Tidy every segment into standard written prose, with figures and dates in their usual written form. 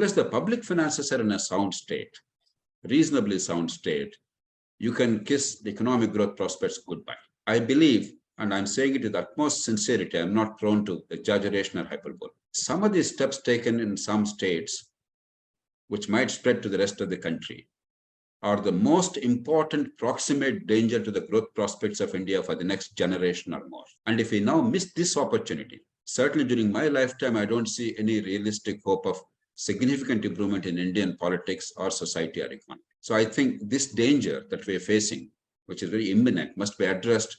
Plus, the public finances are in a sound state, reasonably sound state. You can kiss the economic growth prospects goodbye. I believe, and I'm saying it with utmost sincerity, I'm not prone to exaggeration or hyperbole. Some of these steps taken in some states, which might spread to the rest of the country, are the most important proximate danger to the growth prospects of India for the next generation or more. And if we now miss this opportunity, certainly during my lifetime, I don't see any realistic hope of significant improvement in Indian politics or society or economy. So I think this danger that we're facing, which is very imminent, must be addressed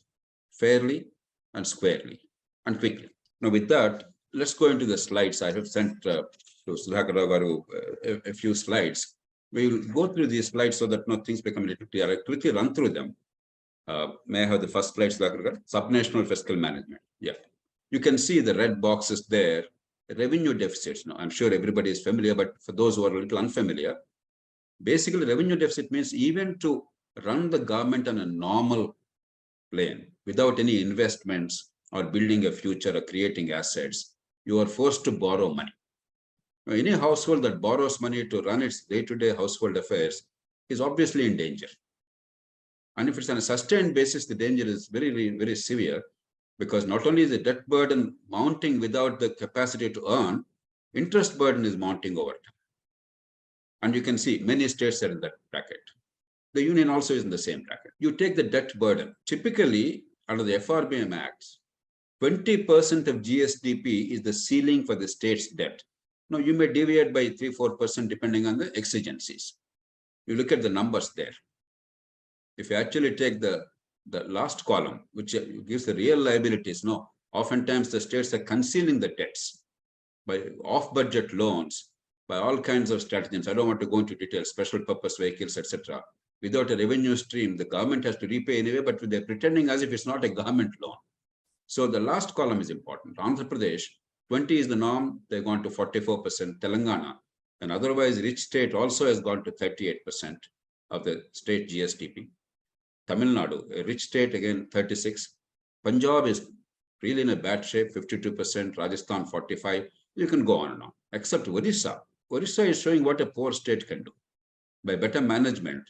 fairly and squarely and quickly. Now, with that, let's go into the slides. I have sent to Sudhakar Garu a few slides. We will go through these slides so that things become a little clearer. I'll quickly run through them. May I have the first slide, Sudhakar Garu? Subnational fiscal management. Yeah. You can see the red boxes there. Revenue deficits. Now, I'm sure everybody is familiar, but for those who are a little unfamiliar, basically revenue deficit means even to run the government on a normal plane without any investments or building a future or creating assets, you are forced to borrow money. Now, any household that borrows money to run its day-to-day household affairs is obviously in danger. And if it's on a sustained basis, the danger is very, very severe, because not only is the debt burden mounting without the capacity to earn, interest burden is mounting over time. And you can see many states are in that bracket. The union also is in the same bracket. You take the debt burden. Typically, under the FRBM Acts, 20% of GSDP is the ceiling for the state's debt. Now, you may deviate by 3-4% depending on the exigencies. You look at the numbers there. If you actually take the last column, which gives the real liabilities, oftentimes the states are concealing the debts by off-budget loans, by all kinds of stratagems. I don't want to go into detail, special purpose vehicles, etc. Without a revenue stream, the government has to repay anyway, but they're pretending as if it's not a government loan. So the last column is important. Andhra Pradesh, 20 is the norm. They've gone to 44%. Telangana, an otherwise rich state, also has gone to 38% of the state GSDP. Tamil Nadu, a rich state, again 36. Punjab is really in a bad shape, 52%. Rajasthan, 45%. You can go on and on. Except Orissa. Orissa is showing what a poor state can do. By better management,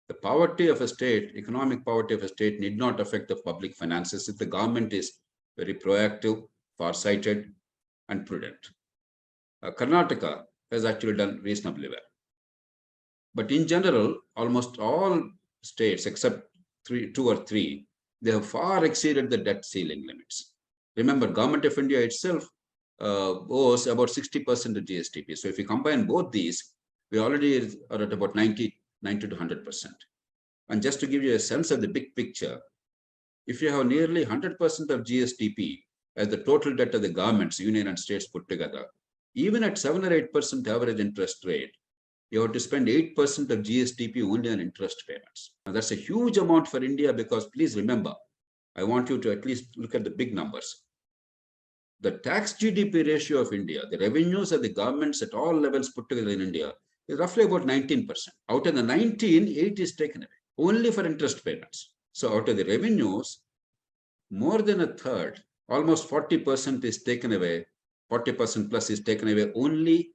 the poverty of a state, economic poverty of a state, need not affect the public finances if the government is very proactive, far-sighted, and prudent. Karnataka has actually done reasonably well. But in general, almost all states, except 2 or 3, they have far exceeded the debt ceiling limits. Remember, Government of India itself owes about 60% of GSDP. So if you combine both these, we already are at about 90 to 100%. And just to give you a sense of the big picture, if you have nearly 100% of GSDP as the total debt of the governments, union and states put together, even at 7 or 8% average interest rate, you have to spend 8% of GSDP only on interest payments. Now, that's a huge amount for India, because please remember, I want you to at least look at the big numbers. The tax GDP ratio of India, the revenues of the governments at all levels put together in India, is roughly about 19%. Out of the 19, 8 is taken away, only for interest payments. So out of the revenues, more than a third, almost 40% is taken away, 40% plus is taken away only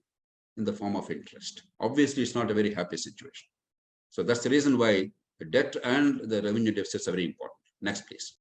in the form of interest. Obviously, it's not a very happy situation. So that's the reason why the debt and the revenue deficits are very important. Next, please.